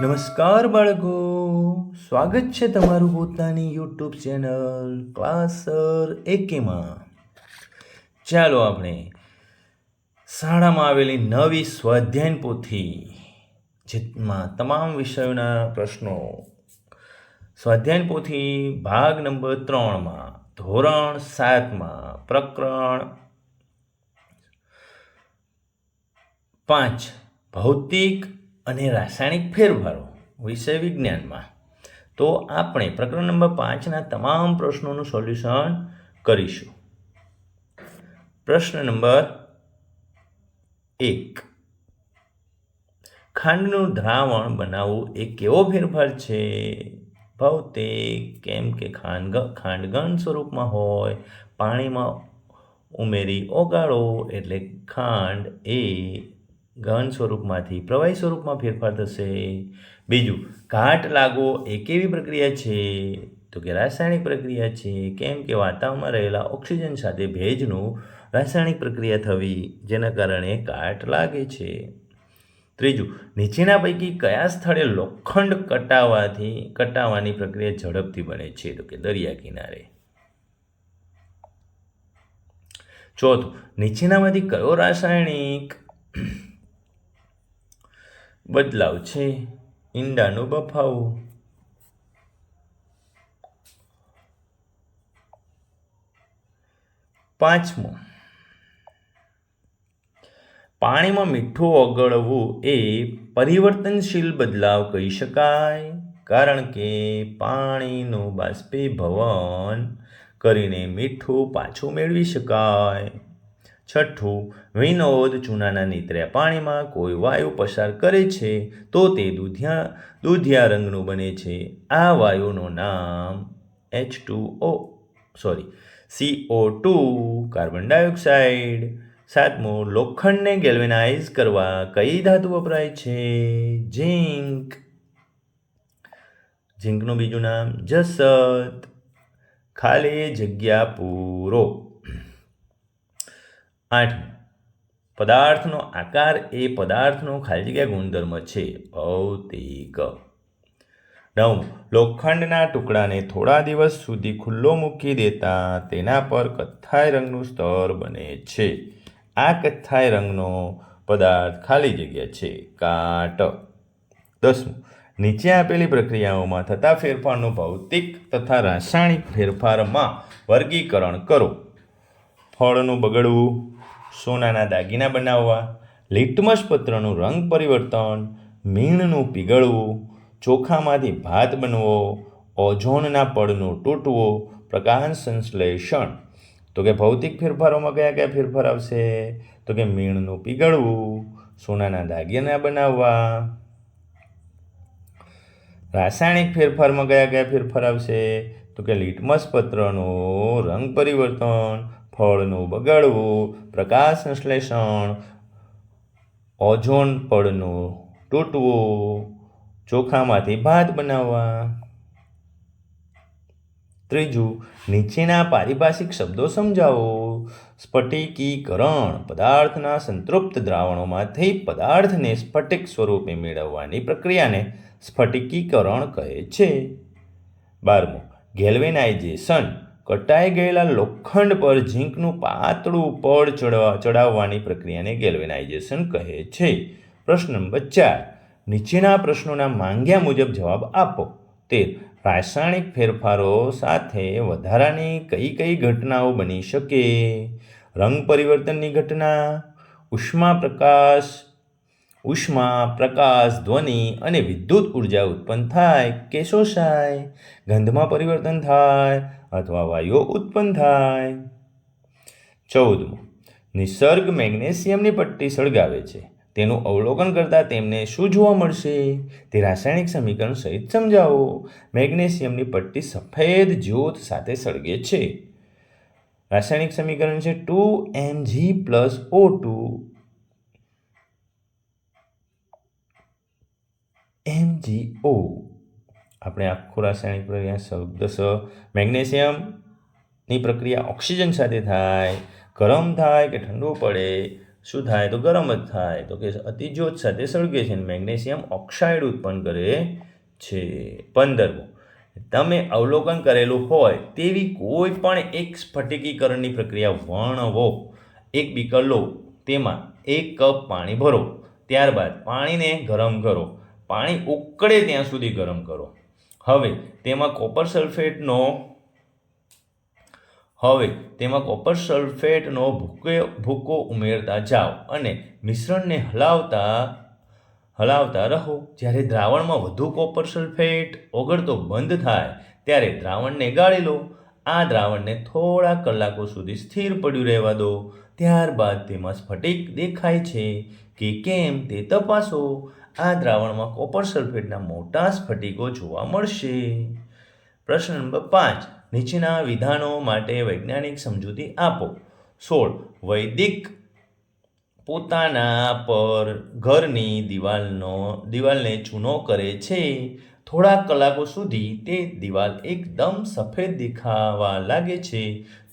નમસ્કાર બાળકો, સ્વાગત છે તમારું પોતાની યુટ્યુબ ચેનલ ક્લાસર એકેમાં. ચાલો આપણે શાળામાં આવેલી નવી સ્વાધ્યાયન પોથી જેમાં તમામ વિષયોના પ્રશ્નો સ્વાધ્યાયન પોથી ભાગ નંબર 3માં ધોરણ 7માં પ્રકરણ 5 ભૌતિક અને રાસાયણિક ફેરફારો વિષય વિજ્ઞાનમાં. તો આપણે પ્રકરણ નંબર 5ના તમામ પ્રશ્નોનું સોલ્યુશન કરીશું. પ્રશ્ન નંબર 1. ખાંડનું દ્રાવણ બનાવવું એ કેવો ફેરફાર છે? ભૌતિક, કેમ કે ખાંડ ઘન સ્વરૂપમાં હોય, પાણીમાં ઉમેરી ઓગાળો એટલે ખાંડ એ ઘન સ્વરૂપમાંથી પ્રવાહી સ્વરૂપમાં ફેરફાર થશે. બીજું, ઘાટ લાગવો એ કેવી પ્રક્રિયા છે? તો કે રાસાયણિક પ્રક્રિયા છે, કેમ કે વાતાવરણમાં રહેલા ઓક્સિજન સાથે ભેજનું રાસાયણિક પ્રક્રિયા થવી જેના કારણે કાટ લાગે છે. ત્રીજું, નીચેના પૈકી કયા સ્થળે લોખંડ કટાવાની પ્રક્રિયા ઝડપથી બને છે? તો કે દરિયા કિનારે. ચોથું, નીચેનામાંથી કયો રાસાયણિક બદલાવ છે? ઈંડાનું બફાવું. પાંચમું, પાણીમાં મીઠું ઓગળવું એ પરિવર્તનશીલ બદલાવ કહી શકાય, કારણ કે પાણીનું બાષ્પીભવન કરીને મીઠું પાછું મેળવી શકાય. છઠ્ઠું, વિનોદ ચૂનાના નીતર્યા પાણીમાં કોઈ વાયુ પસાર કરે છે તો તે દૂધિયા રંગનું બને છે. આ વાયુનું નામ CO2 કાર્બન ડાયોક્સાઇડ. સાતમું, લોખંડને ગેલ્વેનાઇઝ કરવા કઈ ધાતુ વપરાય છે? ઝિંક. ઝિંકનું બીજું નામ જસત. ખાલી જગ્યા પૂરો. આઠમું, પદાર્થનો આકાર એ પદાર્થનો ખાલી જગ્યા ગુણધર્મ છે. ભૌતિક. નવમું, લોખંડના ટુકડાને થોડા દિવસ સુધી ખુલ્લો મૂકી દેતા તેના પર કથ્થાઈ રંગનું સ્તર બને છે. આ કથ્થાઈ રંગનો પદાર્થ ખાલી જગ્યા છે. કાટ. 10મું, નીચે આપેલી પ્રક્રિયાઓમાં થતા ફેરફારનું ભૌતિક તથા રાસાયણિક ફેરફારમાં વર્ગીકરણ કરો. ફળનું બગડવું, સોનાના દાગીના બનાવવા, લિટમસ પત્રનું રંગ પરિવર્તન, મીણનું પીગળવું, ચોખામાંથી ભાત બનવો, ઓઝોનના પડનું તૂટવો, પ્રકાશ સંશ્લેષણ. તો કે ભૌતિક ફેરફારોમાં કયા કયા ફેરફાર આવશે? તો કે મીણનું પીગળવું, સોનાના દાગીના બનાવવા. રાસાયણિક ફેરફારમાં કયા કયા ફેરફાર આવશે? તો કે લિટમસ પત્રનું રંગ પરિવર્તન, ફળનું બગડવું, પ્રકાશ સંશ્લેષણ, ઓઝોન પડનું તૂટવું, ચોખામાંથી ભાત બનાવવા. ત્રીજું, નીચેના પારિભાષિક શબ્દો સમજાવો. સ્ફટિકીકરણ, પદાર્થના સંતૃપ્ત દ્રાવણોમાંથી પદાર્થને સ્ફટિક સ્વરૂપે મેળવવાની પ્રક્રિયાને સ્ફટિકીકરણ કહે છે. 12મું, ગેલ્વેનાઇઝેશન, કટાઈ ગયેલા લોખંડ પર ઝીંકનું પાતળું પડ ચડાવવાની પ્રક્રિયાને ગેલ્વેનાઇઝેશન કહે છે. પ્રશ્ન નંબર 4, નીચેના પ્રશ્નોના માંગ્યા મુજબ જવાબ આપો. 13, રાસાયણિક ફેરફારો સાથે વધારાની કઈ કઈ ઘટનાઓ બની શકે? રંગ પરિવર્તનની ઘટના, ઉષ્મા, પ્રકાશ, ધ્વનિ અને વિદ્યુત ઉર્જા ઉત્પન્ન થાય કે શોષાય, ગંધમાં પરિવર્તન થાય અથવા વાયુઓ ઉત્પન્ન થાય. 14મું, નિસર્ગ મેગ્નેશિયમની પટ્ટી સળગાવે છે. તેનું અવલોકન કરતાં તેમને શું જોવા મળશે? તે રાસાયણિક સમીકરણ સહિત સમજાવો. મેગ્નેશિયમની પટ્ટી સફેદ જ્યોત સાથે સળગે છે. રાસાયણિક સમીકરણ છે 2Mg+O2 MgO. આપણે આખું રાસાયણિક પ્રક્રિયા શબ્દ મેગ્નેશિયમની પ્રક્રિયા ઓક્સિજન સાથે થાય, ગરમ થાય કે ઠંડુ પડે શું થાય તો ગરમ જ થાય. તો કે અતિજ્યોત સાથે સળગે છે અને મેગ્નેશિયમ ઓક્સાઇડ ઉત્પન્ન કરે છે. 15. તમે અવલોકન કરેલું હોય તેવી કોઈ પણ એક સ્ફટિકીકરણની પ્રક્રિયા વર્ણવો. એક બીકર લો, તેમાં 1 કપ પાણી ભરો, ત્યારબાદ પાણીને ગરમ કરો. પાણી ઉકળે ત્યાં સુધી ગરમ કરો. હવે તેમાં કોપર સલ્ફેટનો ભૂકો ઉમેરતા જાઓ અને મિશ્રણને હલાવતા રહો. જ્યારે દ્રાવણમાં વધુ કોપર સલ્ફેટ ઓગળતો બંધ થાય ત્યારે દ્રાવણને ગાળી લો. આ દ્રાવણને થોડા કલાકો સુધી સ્થિર પડ્યું રહેવા દો. ત્યારબાદ તેમાં સ્ફટિક દેખાય છે કે કેમ તે તપાસો. આ દ્રાવણમાં કોપર સલ્ફેટના મોટા સ્ફટિકો જોવા મળશે. પ્રશ્ન નંબર 5. નીચેના વિધાનો માટે વૈજ્ઞાનિક સમજૂતી આપો. 16. વૈદિક પોતાના પર ઘરની દિવાલને ચૂનો કરે છે. થોડા કલાકો સુધી તે દિવાલ એકદમ સફેદ દેખાવા લાગે છે.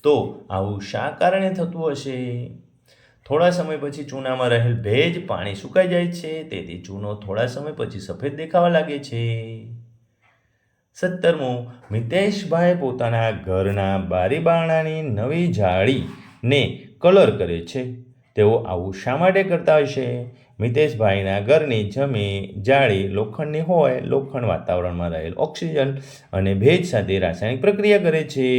તો આવું શા કારણે થતું હશે? થોડા સમય પછી ચૂનામાં રહેલ ભેજ પાણી સુકાઈ જાય છે, તેથી ચૂનો થોડા સમય પછી સફેદ દેખાવા લાગે છે. 17. મિતેશભાઈ પોતાના ઘરના બારી બારણાની નવી જાળીને કલર કરે છે. તેઓ આવું શા માટે કરતા હશે? મિતેશભાઈના ઘરની જાળી લોખંડની હોય. લોખંડ વાતાવરણમાં રહેલ ઓક્સિજન અને ભેજ સાથે રાસાયણિક પ્રક્રિયા કરે છે.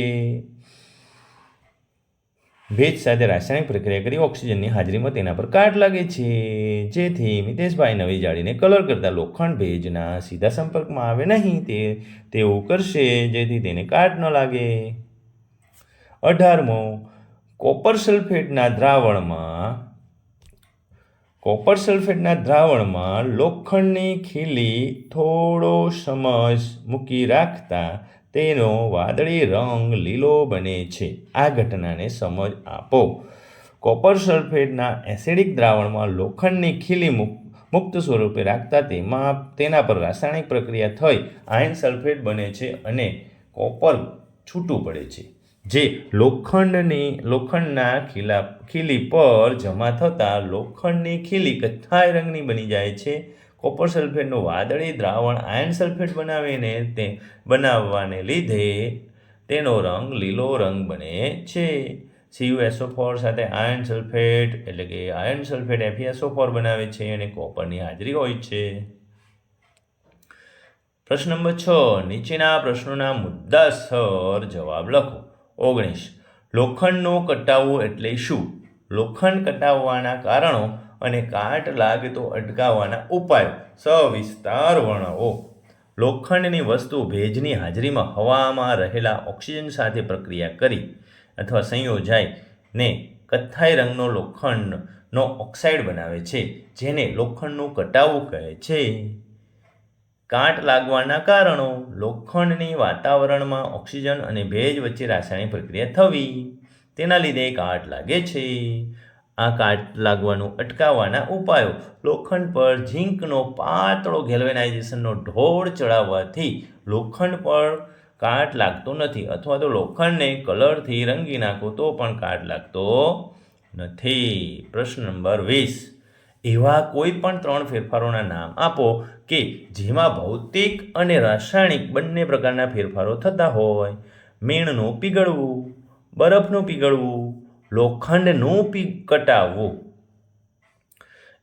ભેજ સાથે રાસાયણિક પ્રક્રિયા કરી ઓક્સિજનની હાજરીમાં તેના પર કાટ લાગે છે. જેથી મિતેશભાઈ નવી જાળીને કલર કરતા લોખંડ ભેજના સીધા સંપર્કમાં આવે નહીં. તેવું કરશે જેથી તેને કાટ ન લાગે. 18. કોપર સલ્ફેટના દ્રાવણમાં લોખંડની ખીલી થોડો સમય મૂકી રાખતા તેનો વાદળી રંગ લીલો બને છે. આ ઘટનાને સમજ આપો. કોપર સલ્ફેટના એસિડિક દ્રાવણમાં લોખંડની ખીલી મુક્ત સ્વરૂપે રાખતા તેના પર રાસાયણિક પ્રક્રિયા થઈ આયર્ન સલ્ફેટ બને છે અને કોપર છૂટું પડે છે, જે લોખંડના ખીલી પર જમા થતાં લોખંડની ખીલી કથ્થાઈ રંગની બની જાય છે. કોપર સલ્ફેટનું વાદળી દ્રાવણ આયર્ન સલ્ફેટ બનાવવાને લીધે તેનો રંગ લીલો રંગ બને છે. CuSO4 સાથે આયર્ન સલ્ફેટ FeSO4 બનાવે છે અને કોપરની હાજરી હોય છે. પ્રશ્ન નંબર 6. નીચેના પ્રશ્નોના મુદ્દાસર જવાબ લખો. 19. લોખંડનું કટાવવું એટલે શું? લોખંડ કટાવવાના કારણો અને કાટ લાગતો અટકાવવાના ઉપાયો સવિસ્તાર વર્ણવો. લોખંડની વસ્તુ ભેજની હાજરીમાં હવામાં રહેલા ઓક્સિજન સાથે પ્રક્રિયા કરી અથવા સંયોજાઈને કથ્થાઈ રંગનો લોખંડનો ઓક્સાઇડ બનાવે છે, જેને લોખંડનું કટાવવું કહે છે. કાટ લાગવાના કારણો: લોખંડની વાતાવરણમાં ઓક્સિજન અને ભેજ વચ્ચે રાસાયણિક પ્રક્રિયા થવી, તેના લીધે કાટ લાગે છે. આ કાટ લાગવાનું અટકાવવાના ઉપાયો: લોખંડ પર ઝીંકનો પાતળો ગેલ્વેનાઇઝેશનનો ઢોળ ચડાવવાથી લોખંડ પર કાટ લાગતો નથી, અથવા તો લોખંડને કલરથી રંગી નાખો તો પણ કાટ લાગતો નથી. પ્રશ્ન નંબર 20. એવા કોઈ પણ 3 ફેરફારોના નામ આપો કે જેમાં ભૌતિક અને રાસાયણિક બંને પ્રકારના ફેરફારો થતા હોય. મીણનું પીગળવું, બરફનું પીગળવું, લોખંડનું કટાવવું.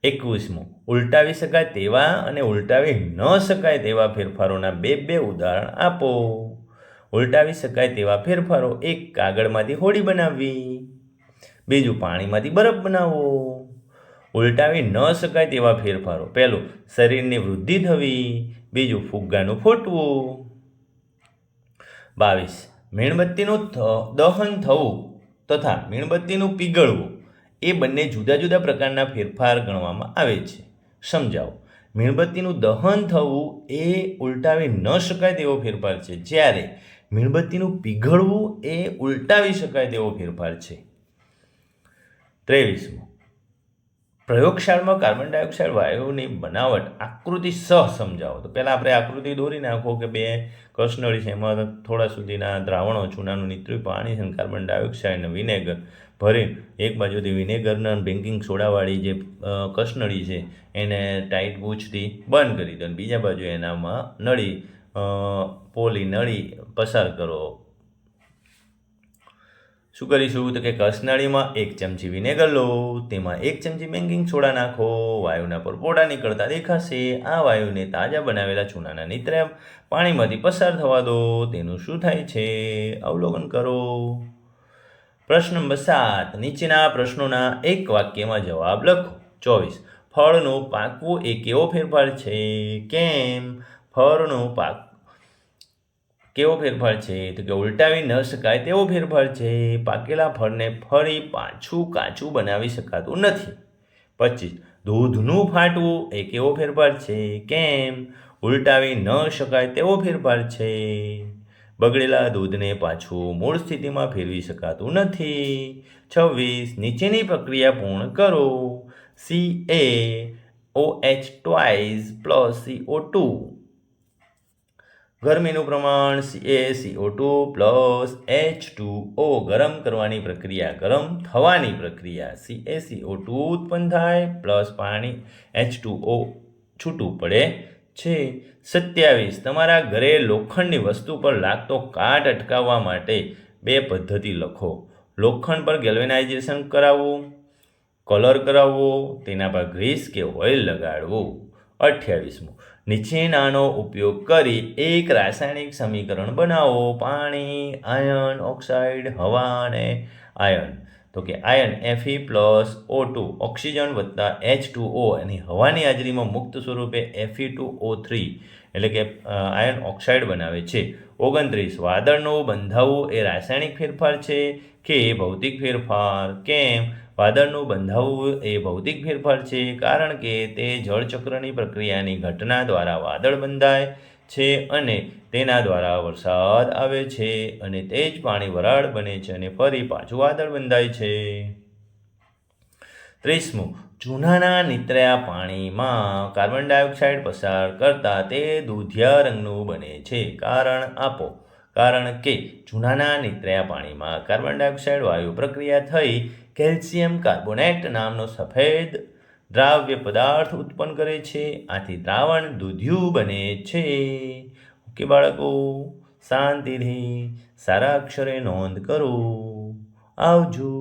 21. ઉલટાવી શકાય તેવા અને ઉલટાવી ન શકાય તેવા ફેરફારોના બે ઉદાહરણ આપો. ઉલટાવી શકાય તેવા ફેરફારો: 1. કાગળમાંથી હોડી બનાવવી. 2. પાણીમાંથી બરફ બનાવવો. ઉલટાવી ન શકાય તેવા ફેરફારો: 1. શરીરની વૃદ્ધિ થવી. 2. ફુગ્ગાનું ફૂટવું. 22. મીણબત્તીનું દહન થવું તથા મીણબત્તીનું પીગળવું એ બંને જુદા જુદા પ્રકારના ફેરફાર ગણવામાં આવે છે. સમજાવો. મીણબત્તીનું દહન થવું એ ઉલટાવી ન શકાય તેવો ફેરફાર છે, જ્યારે મીણબત્તીનું પીગળવું એ ઉલટાવી શકાય તેવો ફેરફાર છે. 23. પ્રયોગશાળામાં કાર્બન ડાયોક્સાઇડ વાયુની બનાવટ આકૃતિસહ સમજાવો. તો પહેલાં આપણે આકૃતિ દોરી નાખો કે 2 કસનળી છે, એમાં થોડા સુધીના દ્રાવણો, ચૂનાનું નિત્રિત પાણી અને કાર્બન ડાયોક્સાઇડ અને વિનેગર ભરીને એક બાજુથી વિનેગરના બેકિંગ સોડાવાળી જે કસનળી છે એને ટાઈટ બૂચથી બંધ કરી દો અને બીજા બાજુ એનામાં નળી પોલી નળી પસાર કરો. શું કરીશું તો કે કસનળીમાં 1 ચમચી વિનેગર લો, તેમાં 1 ચમચી બેકિંગ સોડા નાખો, વાયુના પરપોટા નીકળતા દેખાશે. આ વાયુને તાજા બનાવેલા ચૂનાના નીતર્યા પાણીમાંથી પસાર થવા દો. તેનું શું થાય છે અવલોકન કરો. પ્રશ્ન નંબર 7. નીચેના પ્રશ્નોના એક વાક્યમાં જવાબ લખો. 24. ફળનું પાકવું એ કેવો ફેરફાર છે? કેમ? ફળનું કેવો ફેરફાર છે તો કે ઉલટાવી ન શકાય તેવો ફેરફાર છે. પાકેલા ફળને ફરી પાછું કાચું બનાવી શકાતું નથી. 25. દૂધનું ફાટવું એ કેવો ફેરફાર છે? કેમ? ઉલટાવી ન શકાય તેવો ફેરફાર છે. બગડેલા દૂધને પાછું મૂળ સ્થિતિમાં ફેરવી શકાતું નથી. 26. નીચેની પ્રક્રિયા પૂર્ણ કરો. CaOH twice plus CO2. ગરમીનું પ્રમાણ CaCO2 પ્લસ H2O. ગરમ કરવાની પ્રક્રિયા, ગરમ થવાની પ્રક્રિયા. CaCO2 ઉત્પન્ન થાય પ્લસ પાણી H2O છૂટું પડે છે. 27. તમારા ઘરે લોખંડની વસ્તુ પર લાગતો કાટ અટકાવવા માટે 2 પદ્ધતિ લખો. લોખંડ પર ગેલ્વેનાઇઝેશન કરાવવું, કલર કરાવવો, તેના પર ગ્રીસ કે ઓઇલ લગાડવું. 28. નીચેનાનો ઉપયોગ કરી એક રાસાયણિક સમીકરણ બનાવો. પાણી, આયર્ન ઓક્સાઇડ, હવા અને આયર્ન. તો કે આયર્ન Fe+O2, ઓક્સિજન વત્તા H2O અને હવાની હાજરીમાં મુક્ત સ્વરૂપે Fe2O3 એટલે કે આયર્ન ઓક્સાઇડ બનાવે છે. 29. વાદળનું બંધાવું એ રાસાયણિક ફેરફાર છે કે ભૌતિક ફેરફાર? કેમ? વાદળનું બંધાવું એ ભૌતિક ફેરફાર છે, કારણ કે તે જળચક્રની પ્રક્રિયાની ઘટના દ્વારા વાદળ બંધાય છે અને તેના દ્વારા વરસાદ આવે છે અને તે જ પાણી વરાળ બને છે અને ફરી પાછું વાદળ બંધાય છે. 30. ચૂનાના નીતર્યા પાણીમાં કાર્બન ડાયોક્સાઇડ પસાર કરતા તે દૂધિયા રંગનું બને છે. કારણ આપો. કારણ કે ચૂનાના નીતર્યા પાણીમાં કાર્બન ડાયોક્સાઇડ વાયુ પ્રક્રિયા થઈ કેલ્શિયમ કાર્બોનેટ નામનો સફેદ દ્રાવ્ય પદાર્થ ઉત્પન્ન કરે છે. આથી દ્રાવણ દૂધિયું બને છે. ઓકે બાળકો, શાંતિથી સારા અક્ષરે નોંધ કરો. આવજો.